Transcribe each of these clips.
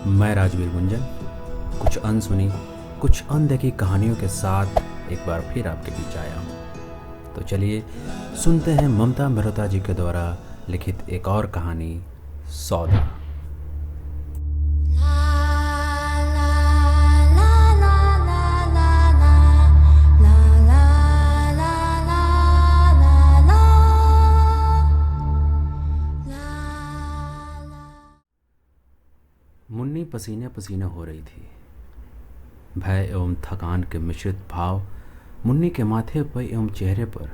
मैं राजवीर गुंजन कुछ अनसुनी कुछ अनदेखी कहानियों के साथ एक बार फिर आपके बीच आया हूँ। तो चलिए सुनते हैं ममता मेहरोत्रा जी के द्वारा लिखित एक और कहानी, सौदा। मुन्नी पसीने पसीने हो रही थी। भय एवं थकान के मिश्रित भाव मुन्नी के माथे पर एवं चेहरे पर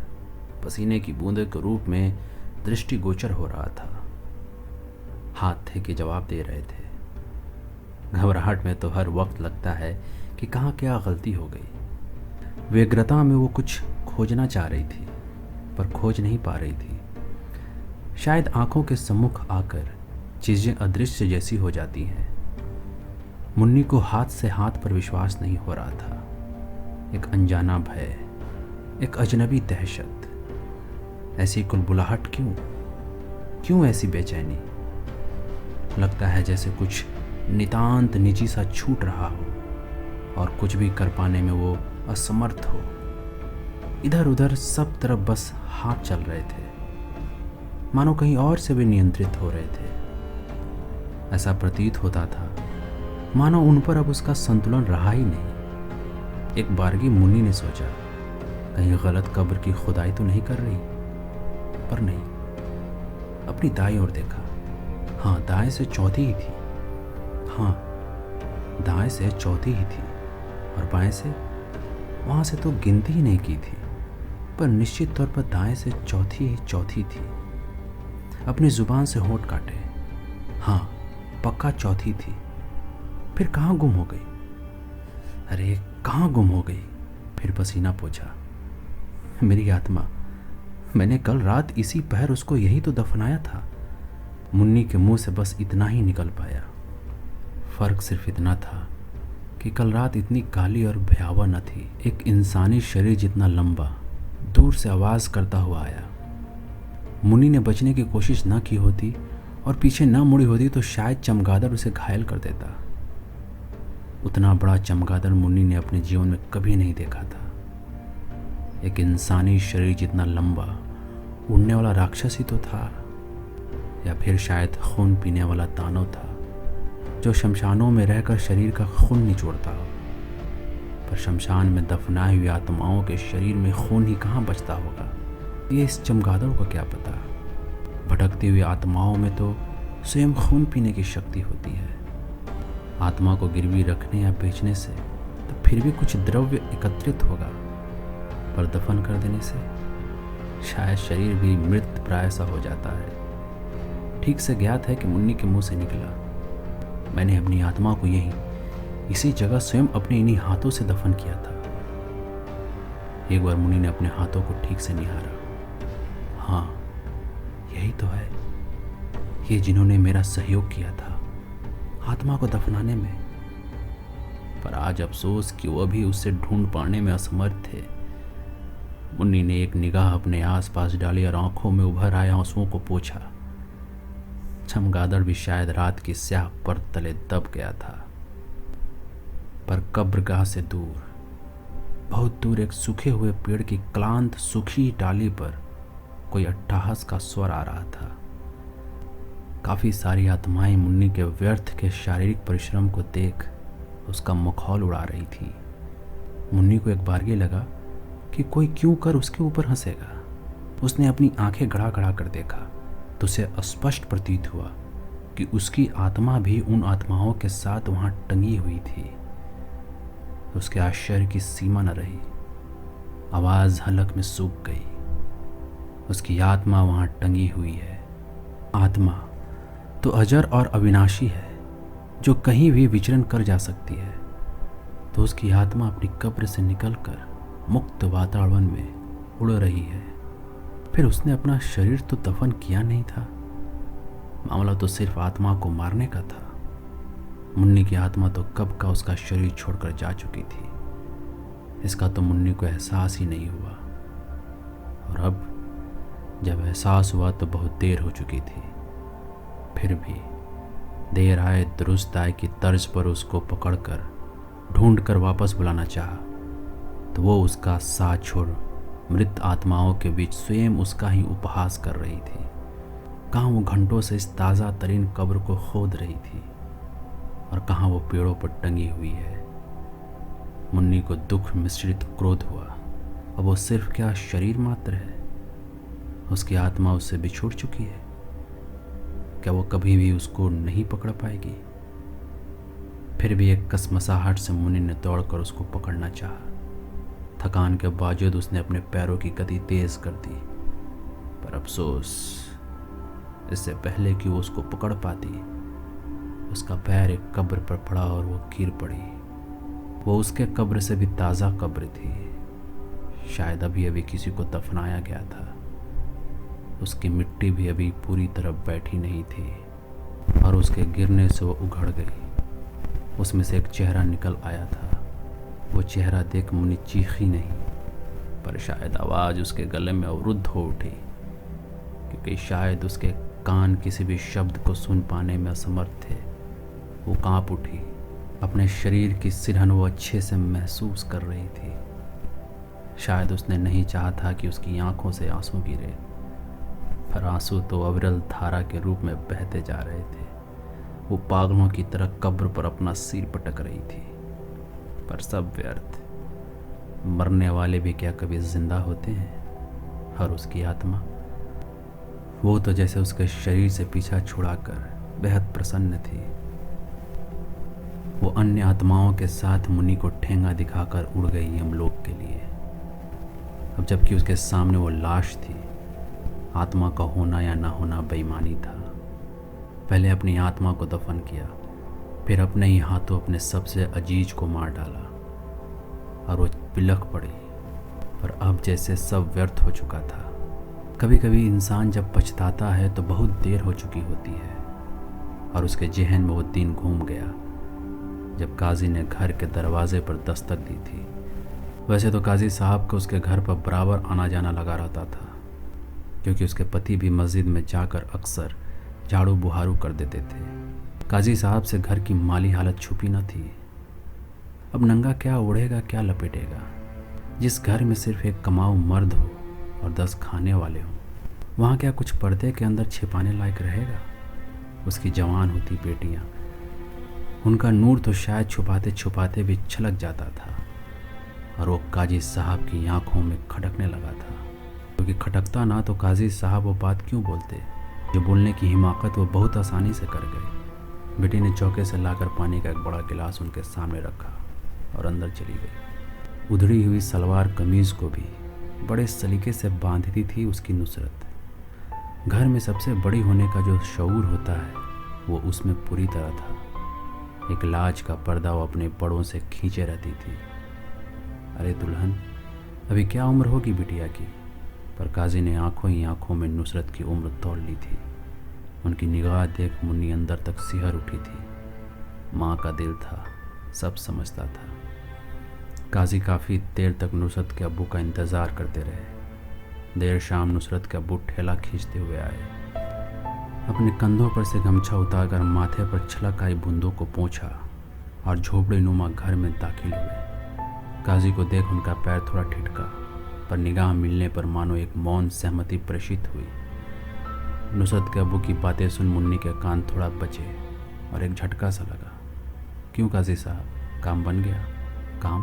पसीने की बूंदों के रूप में दृष्टिगोचर हो रहा था। हाथ थे कि जवाब दे रहे थे। घबराहट में तो हर वक्त लगता है कि कहाँ क्या गलती हो गई। व्यग्रता में वो कुछ खोजना चाह रही थी पर खोज नहीं पा रही थी। शायद आंखों के सम्मुख आकर चीजें अदृश्य जैसी हो जाती हैं। मुन्नी को हाथ से हाथ पर विश्वास नहीं हो रहा था। एक अनजाना भय, एक अजनबी दहशत, ऐसी कुलबुलाहट क्यों ऐसी बेचैनी। लगता है जैसे कुछ नितांत निजी सा छूट रहा हो और कुछ भी कर पाने में वो असमर्थ हो। इधर उधर सब तरफ बस हाथ चल रहे थे, मानो कहीं और से भी नियंत्रित हो रहे थे। ऐसा प्रतीत होता था मानो उन पर अब उसका संतुलन रहा ही नहीं। एक बारगी मुन्नी ने सोचा, कहीं गलत कब्र की खुदाई तो नहीं कर रही। पर नहीं। अपनी दाईं ओर देखा। हाँ, दाएं से चौथी ही थी। हाँ, दाएं से चौथी ही थी और बाएं से, वहां से तो गिनती ही नहीं की थी, पर निश्चित तौर पर दाएं से चौथी ही चौथी थी। अपनी जुबान से होंठ काटे। हाँ, पक्का चौथी थी। फिर कहाँ गुम हो गई? अरे कहाँ गुम हो गई? फिर पसीना पोंछा। मेरी आत्मा, मैंने कल रात इसी पहर उसको यही तो दफनाया था। मुन्नी के मुंह से बस इतना ही निकल पाया। फर्क सिर्फ इतना था कि कल रात इतनी काली और भयावह न थी। एक इंसानी शरीर जितना लंबा दूर से आवाज करता हुआ आया। मुन्नी ने बचने की कोशिश न की होती और पीछे न मुड़ी होती तो शायद चमगादड़ उसे घायल कर देता। उतना बड़ा चमगादड़ मुन्नी ने अपने जीवन में कभी नहीं देखा था। एक इंसानी शरीर जितना लंबा उड़ने वाला राक्षस ही तो था, या फिर शायद खून पीने वाला दानव था जो शमशानों में रहकर शरीर का खून निचोड़ता हो। पर शमशान में दफनाई हुई आत्माओं के शरीर में खून ही कहाँ बचता होगा, ये इस चमगादड़ को क्या पता। भटकती हुई आत्माओं में तो स्वयं खून पीने की शक्ति होती है। आत्मा को गिरवी रखने या बेचने से तो फिर भी कुछ द्रव्य एकत्रित होगा, पर दफन कर देने से शायद शरीर भी मृत प्राय सा हो जाता है। ठीक से ज्ञात है कि मुन्नी के मुंह से निकला, मैंने अपनी आत्मा को इसी जगह स्वयं अपने इन्हीं हाथों से दफन किया था। एक बार मुन्नी ने अपने हाथों को ठीक से निहारा। हाँ, यही तो है, ये जिन्होंने मेरा सहयोग किया था आत्मा को दफनाने में। पर आज अफसोस कि वह भी उससे ढूंढ पाने में असमर्थ थे। मुन्नी ने एक निगाह अपने आसपास डाली और आंखों में उभर आए आंसुओं को पोंछा। चमगादड़ भी शायद रात की स्याह परत तले दब गया था। पर कब्रगाह से दूर, बहुत दूर, एक सूखे हुए पेड़ की क्लांत सूखी डाली पर कोई अट्टहास का स्वर आ रहा था। काफी सारी आत्माएं मुन्नी के व्यर्थ के शारीरिक परिश्रम को देख उसका मखौल उड़ा रही थी। मुन्नी को एक बारगी लगा कि कोई क्यों कर उसके ऊपर हंसेगा। उसने अपनी आंखें गड़ा गड़ा कर देखा तो उसे स्पष्ट प्रतीत हुआ कि उसकी आत्मा भी उन आत्माओं के साथ वहां टंगी हुई थी। उसके आश्चर्य की सीमा न रही। आवाज हलक में सूख गई। उसकी आत्मा वहां टंगी हुई है। आत्मा तो अजर और अविनाशी है, जो कहीं भी विचरण कर जा सकती है। तो उसकी आत्मा अपनी कब्र से निकलकर मुक्त वातावरण में उड़ रही है। फिर उसने अपना शरीर तो दफन किया नहीं था। मामला तो सिर्फ आत्मा को मारने का था। मुन्नी की आत्मा तो कब का उसका शरीर छोड़कर जा चुकी थी। इसका तो मुन्नी को एहसास ही नहीं हुआ, और अब जब एहसास हुआ तो बहुत देर हो चुकी थी। फिर भी देर आए दुरुस्त आए की तर्ज पर उसको पकड़कर ढूंढ कर वापस बुलाना चाहा तो वो उसका साथ छोड़ मृत आत्माओं के बीच स्वयं उसका ही उपहास कर रही थी। कहाँ वो घंटों से इस ताज़ा तरीन कब्र को खोद रही थी और कहाँ वो पेड़ों पर टंगी हुई है। मुन्नी को दुख मिश्रित क्रोध हुआ। अब वो सिर्फ क्या शरीर मात्र है, उसकी आत्मा उससे बिछुड़ चुकी है। क्या वो कभी भी उसको नहीं पकड़ पाएगी? फिर भी एक कसमसाहट से मुन्नी ने दौड़कर उसको पकड़ना चाहा। थकान के बावजूद उसने अपने पैरों की गति तेज कर दी, पर अफसोस, इससे पहले कि वो उसको पकड़ पाती उसका पैर एक कब्र पर पड़ा और वो गिर पड़ी। वो उसके कब्र से भी ताज़ा कब्र थी। शायद अभी अभी किसी को दफनाया गया था। उसकी मिट्टी भी अभी पूरी तरह बैठी नहीं थी और उसके गिरने से वो उघड़ गई। उसमें से एक चेहरा निकल आया था। वो चेहरा देख मुन्नी चीखी नहीं, पर शायद आवाज़ उसके गले में अवरुद्ध हो उठी, क्योंकि शायद उसके कान किसी भी शब्द को सुन पाने में असमर्थ थे। वो कांप उठी। अपने शरीर की सिरहन वो अच्छे से महसूस कर रही थी। शायद उसने नहीं चाहा था कि उसकी आंखों से आंसू गिरे, पर आंसू तो अविरल धारा के रूप में बहते जा रहे थे। वो पागलों की तरह कब्र पर अपना सिर पटक रही थी, पर सब व्यर्थ। मरने वाले भी क्या कभी जिंदा होते हैं? और उसकी आत्मा, वो तो जैसे उसके शरीर से पीछा छुड़ाकर बेहद प्रसन्न थी। वो अन्य आत्माओं के साथ मुन्नी को ठेंगा दिखाकर उड़ गई यमलोक के लिए। अब जबकि उसके सामने वो लाश थी, आत्मा का होना या ना होना बेईमानी था। पहले अपनी आत्मा को दफन किया, फिर अपने ही हाथों अपने सबसे अजीज को मार डाला और वो बिलख पड़ी। पर अब जैसे सब व्यर्थ हो चुका था। कभी कभी इंसान जब पछताता है तो बहुत देर हो चुकी होती है, और उसके जहन में वो दिन घूम गया जब काजी ने घर के दरवाजे पर दस्तक दी थी। वैसे तो काजी साहब को उसके घर पर बराबर आना जाना लगा रहता था, क्योंकि उसके पति भी मस्जिद में जाकर अक्सर झाड़ू बुहारू कर देते थे। काजी साहब से घर की माली हालत छुपी न थी। अब नंगा क्या ओढ़ेगा, क्या लपेटेगा? जिस घर में सिर्फ एक कमाऊ मर्द हो और 10 खाने वाले हों, वहाँ क्या कुछ पर्दे के अंदर छिपाने लायक रहेगा? उसकी जवान होती बेटियाँ, उनका नूर तो शायद छुपाते छुपाते भी छलक जाता था, और वो काजी साहब की आंखों में खटकने लगा था। क्योंकि खटकता ना तो काजी साहब वो बात क्यों बोलते जो बोलने की हिमाकत वो बहुत आसानी से कर गए। बेटी ने चौके से लाकर पानी का एक बड़ा गिलास उनके सामने रखा और अंदर चली गई। उधड़ी हुई सलवार कमीज़ को भी बड़े सलीके से बांधती थी उसकी नुसरत। घर में सबसे बड़ी होने का जो शऊर होता है वो उसमें पूरी तरह था। एक लाज का पर्दा वो अपने बड़ों से खींचे रहती थी। अरे दुल्हन, अभी क्या उम्र होगी बिटिया की? पर काजी ने आंखों ही आंखों में नुसरत की उम्र तोल ली थी। उनकी निगाह देख मुन्नी अंदर तक सिहर उठी थी। माँ का दिल था, सब समझता था। काजी काफ़ी देर तक नुसरत के अब्बू का इंतज़ार करते रहे। देर शाम नुसरत के अब्बू ठेला खींचते हुए आए। अपने कंधों पर से गमछा उतारकर माथे पर छलक आई बूंदों को पोंछा और झोपड़ी नुमा घर में दाखिल हुए। काजी को देख उनका पैर थोड़ा ठिठका, पर निगाह मिलने पर मानो एक मौन सहमति प्रेषित हुई। नुसरत के अब्बू की बातें सुन मुन्नी के कान थोड़ा बचे और एक झटका सा लगा। क्यों काजी साहब, काम बन गया? काम?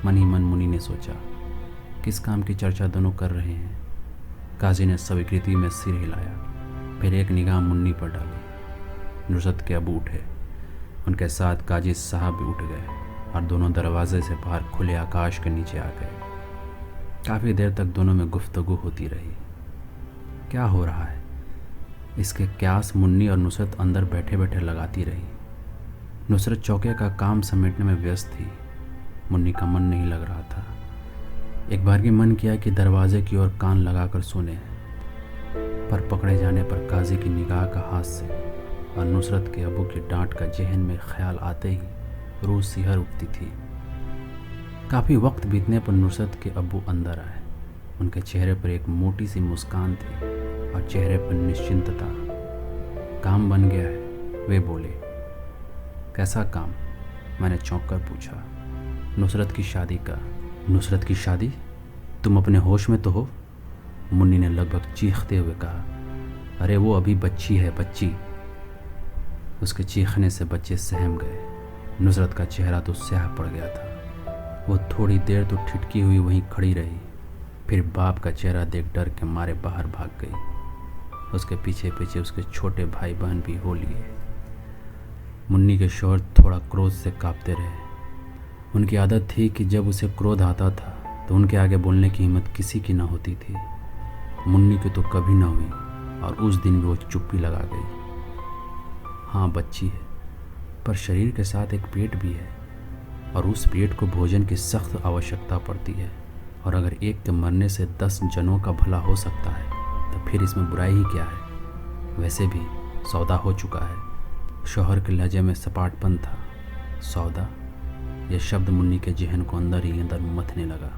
मन ही मन मुन्नी ने सोचा, किस काम की चर्चा दोनों कर रहे हैं? काजी ने स्वीकृति में सिर हिलाया, फिर एक निगाह मुन्नी पर डाली। नुसरत के अब्बू उठे, उनके साथ काजी साहब भी उठ गए और दोनों दरवाजे से बाहर खुले आकाश के नीचे आ गए। काफ़ी देर तक दोनों में गुफ्तगू होती रही। क्या हो रहा है, इसके क्यास मुन्नी और नुसरत अंदर बैठे बैठे लगाती रही। नुसरत चौके का काम समेटने में व्यस्त थी। मुन्नी का मन नहीं लग रहा था। एक बार की मन किया कि दरवाजे की ओर कान लगाकर सुने, पर पकड़े जाने पर काजी की निगाह का हास्य और नुसरत के अबू की डांट का जहन में ख्याल आते ही रूह सिहर उठती थी। काफ़ी वक्त बीतने पर नुसरत के अब्बू अंदर आए। उनके चेहरे पर एक मोटी सी मुस्कान थी और चेहरे पर निश्चिंतता। काम बन गया है, वे बोले, कैसा काम? मैंने चौंक कर पूछा। नुसरत की शादी का। नुसरत की शादी? तुम अपने होश में तो हो? मुन्नी ने लगभग चीखते हुए कहा, अरे वो अभी बच्ची है, बच्ची। उसके चीखने से बच्चे सहम गए। नुसरत का चेहरा तो स्याह पड़ गया था। वो थोड़ी देर तो ठिठकी हुई वहीं खड़ी रही, फिर बाप का चेहरा देख डर के मारे बाहर भाग गई। उसके पीछे पीछे उसके छोटे भाई बहन भी हो लिए। मुन्नी के शौहर थोड़ा क्रोध से कांपते रहे। उनकी आदत थी कि जब उसे क्रोध आता था तो उनके आगे बोलने की हिम्मत किसी की न होती थी। मुन्नी की तो कभी न हुई, और उस दिन भी वो चुप्पी लगा गई। हाँ, बच्ची है, पर शरीर के साथ एक पेट भी है, और उस पेट को भोजन की सख्त आवश्यकता पड़ती है। और अगर एक के मरने से 10 जनों का भला हो सकता है तो फिर इसमें बुराई ही क्या है? वैसे भी सौदा हो चुका है। शौहर के लहजे में सपाटपन था। सौदा? यह शब्द मुन्नी के जहन को अंदर ही अंदर मथने लगा।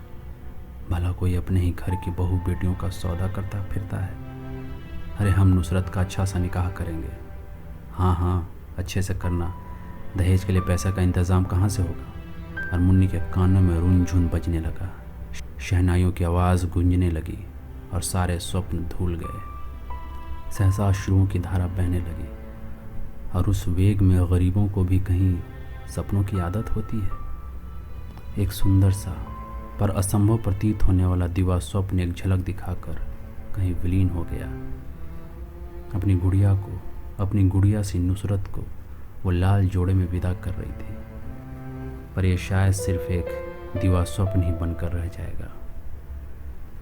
भला कोई अपने ही घर की बहू बेटियों का सौदा करता फिरता है? अरे हम नुसरत का अच्छा सा निकाह करेंगे। हाँ हाँ, अच्छे से करना। दहेज के लिए पैसा का इंतज़ाम कहाँ से होगा? और मुन्नी के कानों में रुन-झुन बजने लगा। शहनाइयों की आवाज़ गूंजने लगी और सारे स्वप्न धुल गए। सहसा अश्रुओं की धारा बहने लगी, और उस वेग में गरीबों को भी कहीं सपनों की आदत होती है। एक सुंदर सा पर असंभव प्रतीत होने वाला दिवा स्वप्न एक झलक दिखाकर कहीं विलीन हो गया। अपनी गुड़िया को, अपनी गुड़िया सी नुसरत को वो लाल जोड़े में विदा कर रही थी, पर यह शायद सिर्फ एक दिवा स्वप्न ही बनकर रह जाएगा।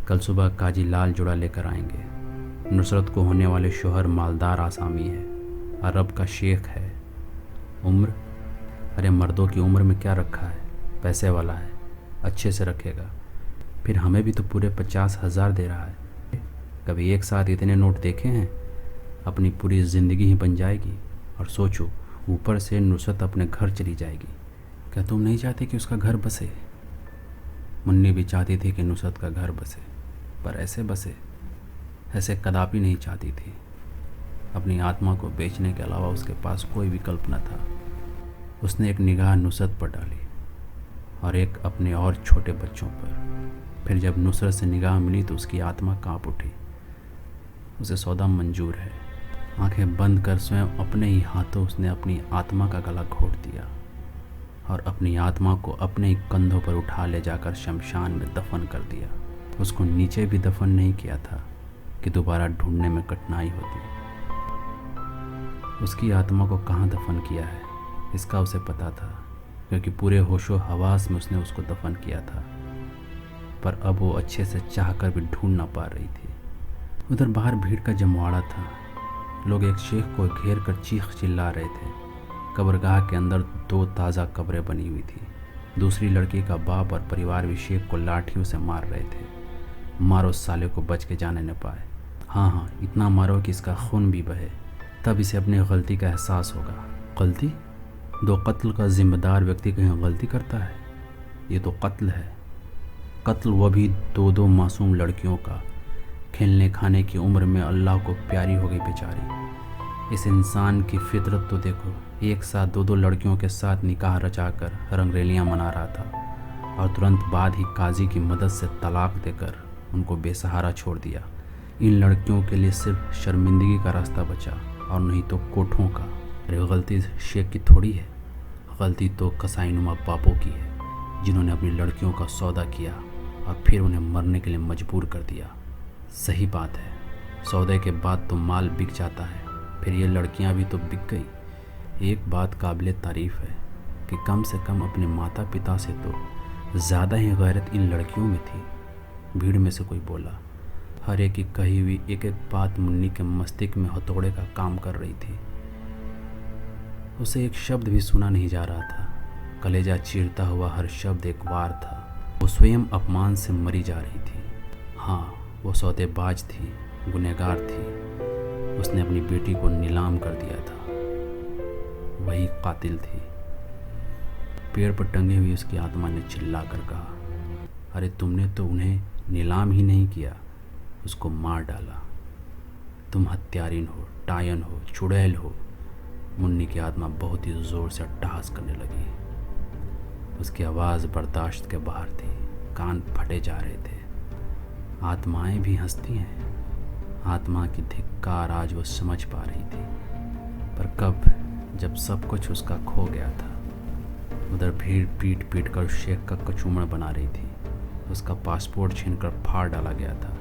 कल सुबह काजी लाल जोड़ा लेकर आएंगे। नुसरत को होने वाले शोहर मालदार आसामी है, अरब का शेख है। उम्र? अरे मर्दों की उम्र में क्या रखा है? पैसे वाला है, अच्छे से रखेगा। फिर हमें भी तो पूरे 50,000 दे रहा है। कभी एक साथ इतने नोट देखे हैं? अपनी पूरी ज़िंदगी ही बन जाएगी। और सोचो, ऊपर से नुसरत अपने घर चली जाएगी। क्या तुम नहीं चाहते कि उसका घर बसे? मुन्नी भी चाहती थी कि नुसरत का घर बसे, पर ऐसे बसे, ऐसे कदापि नहीं चाहती थी। अपनी आत्मा को बेचने के अलावा उसके पास कोई विकल्प न था। उसने एक निगाह नुसरत पर डाली और एक अपने और छोटे बच्चों पर। फिर जब नुसरत से निगाह मिली तो उसकी आत्मा कांप उठी। उसे सौदा मंजूर है। आंखें बंद कर स्वयं अपने ही हाथों उसने अपनी आत्मा का गला घोट दिया और अपनी आत्मा को अपने ही कंधों पर उठा ले जाकर शमशान में दफन कर दिया। उसको नीचे भी दफन नहीं किया था कि दोबारा ढूंढने में कठिनाई होती। उसकी आत्मा को कहाँ दफन किया है इसका उसे पता था, क्योंकि पूरे होशो हवास में उसने उसको दफन किया था। पर अब वो अच्छे से चाहकर भी ढूंढ ना पा रही थी। उधर बाहर भीड़ का जमवाड़ा था। लोग एक शेख को घेर कर चीख चिल्ला रहे थे। कब्रगाह के अंदर 2 ताज़ा कब्रें बनी हुई थी। दूसरी लड़की का बाप और परिवार भी शेख को लाठियों से मार रहे थे। मारो साले को, बच के जाने न पाए। हाँ हाँ, इतना मारो कि इसका खून भी बहे, तब इसे अपनी गलती का एहसास होगा। गलती? 2 कत्ल का जिम्मेदार व्यक्ति कहीं गलती करता है? ये तो कत्ल है। कत्ल वह भी 2-2 मासूम लड़कियों का। खेलने खाने की उम्र में अल्लाह को प्यारी हो गई बेचारी। इस इंसान की फितरत तो देखो, एक साथ 2-2 लड़कियों के साथ निकाह रचाकर रंगरेलियां मना रहा था और तुरंत बाद ही काजी की मदद से तलाक देकर उनको बेसहारा छोड़ दिया। इन लड़कियों के लिए सिर्फ शर्मिंदगी का रास्ता बचा और नहीं तो कोठों का। अरे गलती शेख की थोड़ी है, गलती तो कसाईनुमा बापों की है, जिन्होंने अपनी लड़कियों का सौदा किया और फिर उन्हें मरने के लिए मजबूर कर दिया। सही बात है, सौदे के बाद तो माल बिक जाता है, फिर ये लड़कियां भी तो बिक गई। एक बात काबिल तारीफ़ है कि कम से कम अपने माता पिता से तो ज़्यादा ही गैरत इन लड़कियों में थी। भीड़ में से कोई बोला। हर एक की कही हुई एक एक बात मुन्नी के मस्तिष्क में हथौड़े का काम कर रही थी। उसे एक शब्द भी सुना नहीं जा रहा था। कलेजा चीरता हुआ हर शब्द एक वार था। वो स्वयं अपमान से मरी जा रही थी। हाँ, वो सौदेबाज थी, गुनहगार थी। उसने अपनी बेटी को नीलाम कर दिया था। वही कातिल थी। पेड़ पर टंगी हुई उसकी आत्मा ने चिल्ला कर कहा, अरे तुमने तो उन्हें नीलाम ही नहीं किया, उसको मार डाला। तुम हत्यारिन हो, टायन हो, चुड़ैल हो। मुन्नी की आत्मा बहुत ही ज़ोर से अट्टहास करने लगी। उसकी आवाज़ बर्दाश्त के बाहर थी, कान फटे जा रहे थे। आत्माएं भी हंसती हैं। आत्मा की धिक्कार आज वो समझ पा रही थी। पर कब, जब सब कुछ उसका खो गया था। उधर भीड़ पीट पीट कर शेख का कचूमड़ बना रही थी। उसका पासपोर्ट छीनकर फाड़ डाला गया था।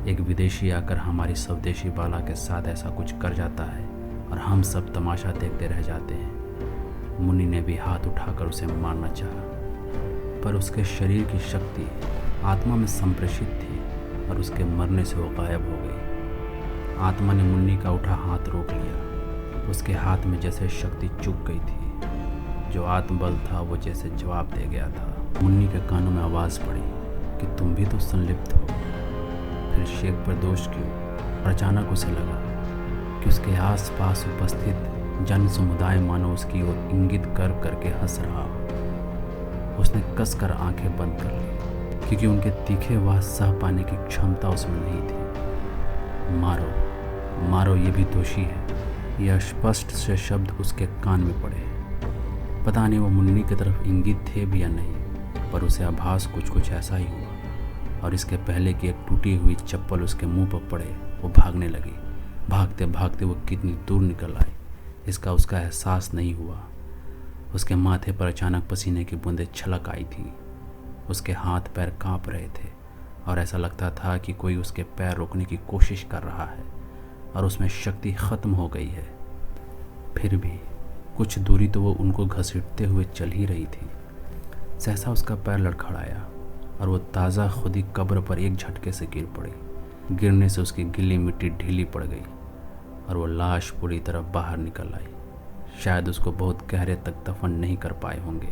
एक विदेशी आकर हमारी स्वदेशी बाला के साथ ऐसा कुछ कर जाता है और हम सब तमाशा देखते रह जाते हैं। मुन्नी ने भी हाथ उठाकर उसे मारना चाहा, पर उसके शरीर की शक्ति आत्मा में संप्रेषित थी और उसके मरने से वो गायब हो गई। आत्मा ने मुन्नी का उठा हाथ रोक लिया। उसके हाथ में जैसे शक्ति चुक गई थी। जो आत्मबल था वो जैसे जवाब दे गया था। मुन्नी के कानों में आवाज़ पड़ी कि तुम भी तो संलिप्त हो। फिर शेख पर दोष क्यों? और अचानक उसे लगा कि उसके आसपास उपस्थित जन समुदाय मानो उसकी ओर इंगित कर करके हंस रहा हो। उसने कसकर आंखें बंद कर ली, क्योंकि उनके तीखे आवाज सह पाने की क्षमता उसमें नहीं थी। मारो, मारो, ये भी दोषी है। यह स्पष्ट से शब्द उसके कान में पड़े। पता नहीं वो मुन्नी की तरफ इंगित थे भी या नहीं, पर उसे आभास कुछ ऐसा ही हुआ। और इसके पहले कि एक टूटी हुई चप्पल उसके मुंह पर पड़े, वो भागने लगी। भागते भागते वो कितनी दूर निकल आई, इसका उसका एहसास नहीं हुआ। उसके माथे पर अचानक पसीने की बूंदें छलक आई थी। उसके हाथ पैर कांप रहे थे और ऐसा लगता था कि कोई उसके पैर रोकने की कोशिश कर रहा है और उसमें शक्ति ख़त्म हो गई है। फिर भी कुछ दूरी तो वो उनको घसीटते हुए चल ही रही थी। सहसा उसका पैर लड़खड़ाया और वो ताज़ा खुदी कब्र पर एक झटके से गिर पड़ी। गिरने से उसकी गिल्ली मिट्टी ढीली पड़ गई और वो लाश पूरी तरह बाहर निकल आई। शायद उसको बहुत गहरे तक दफन नहीं कर पाए होंगे।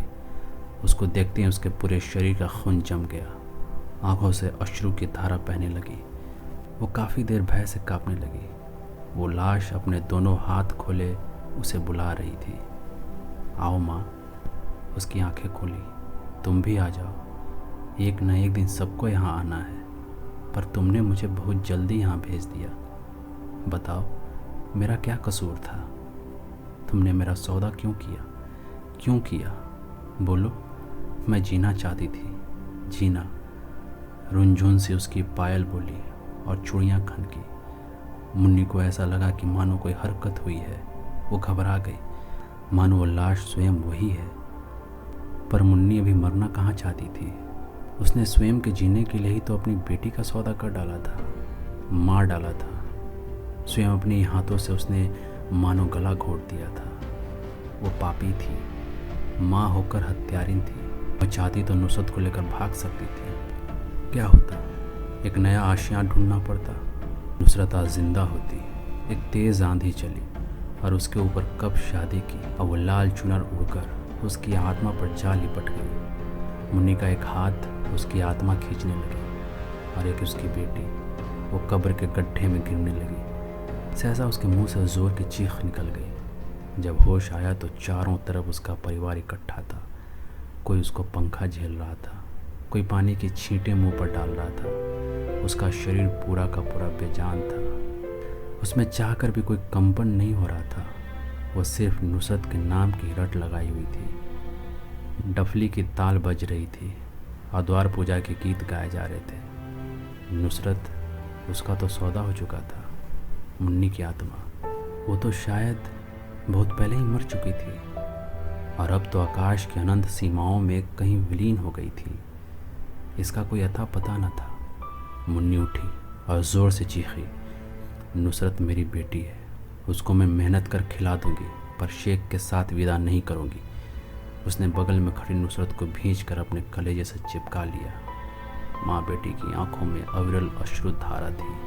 उसको देखते ही उसके पूरे शरीर का खून जम गया। आंखों से अश्रु की धारा बहने लगी। वो काफ़ी देर भय से कांपने लगी। वो लाश अपने दोनों हाथ खोले उसे बुला रही थी। आओ माँ। उसकी आंखें खुली। तुम भी आ जाओ। एक न एक दिन सबको यहाँ आना है, पर तुमने मुझे बहुत जल्दी यहाँ भेज दिया। बताओ, मेरा क्या कसूर था? तुमने मेरा सौदा क्यों किया? क्यों किया? बोलो। मैं जीना चाहती थी, जीना। रुनझुन से उसकी पायल बोली और चूड़ियाँ खनकी। मुन्नी को ऐसा लगा कि मानो कोई हरकत हुई है। वो घबरा गई, मानो वो लाश स्वयं वही है। पर मुन्नी अभी मरना कहाँ चाहती थी। उसने स्वयं के जीने के लिए ही तो अपनी बेटी का सौदा कर डाला था, मार डाला था। स्वयं अपने हाथों से उसने मानो गला घोट दिया था। वो पापी थी, माँ होकर हत्यारिन थी। वो चाहती तो नुसरत को लेकर भाग सकती थी। क्या होता, एक नया आशियाँ ढूंढना पड़ता। नुसरत आज जिंदा होती। एक तेज़ आंधी चली और उसके ऊपर कब शादी की और वो लाल चुनर उड़कर उसकी आत्मा पर जा लिपट गई। मुन्नी का एक हाथ उसकी आत्मा खींचने लगी और एक उसकी बेटी वो कब्र के गड्ढे में गिरने लगी। सहसा उसके मुंह से जोर की चीख निकल गई। जब होश आया तो चारों तरफ उसका परिवार इकट्ठा था। कोई उसको पंखा झेल रहा था, कोई पानी की छींटें मुंह पर डाल रहा था। उसका शरीर पूरा का पूरा बेजान था। उसमें चाहकर भी कोई कंपन नहीं हो रहा था। वो सिर्फ नुसरत के नाम की रट लगाई हुई थी। डफली की ताल बज रही थी और द्वार पूजा के गीत गाए जा रहे थे। नुसरत, उसका तो सौदा हो चुका था। मुन्नी की आत्मा, वो तो शायद बहुत पहले ही मर चुकी थी और अब तो आकाश की अनंत सीमाओं में कहीं विलीन हो गई थी। इसका कोई अता पता न था। मुन्नी उठी और ज़ोर से चीखी, नुसरत मेरी बेटी है, उसको मैं मेहनत कर खिला दूंगी, पर शेख के साथ विदा नहीं करूंगी। उसने बगल में खड़ी नुसरत को भींच कर अपने कलेजे से चिपका लिया। माँ बेटी की आंखों में अविरल अश्रु धारा थी।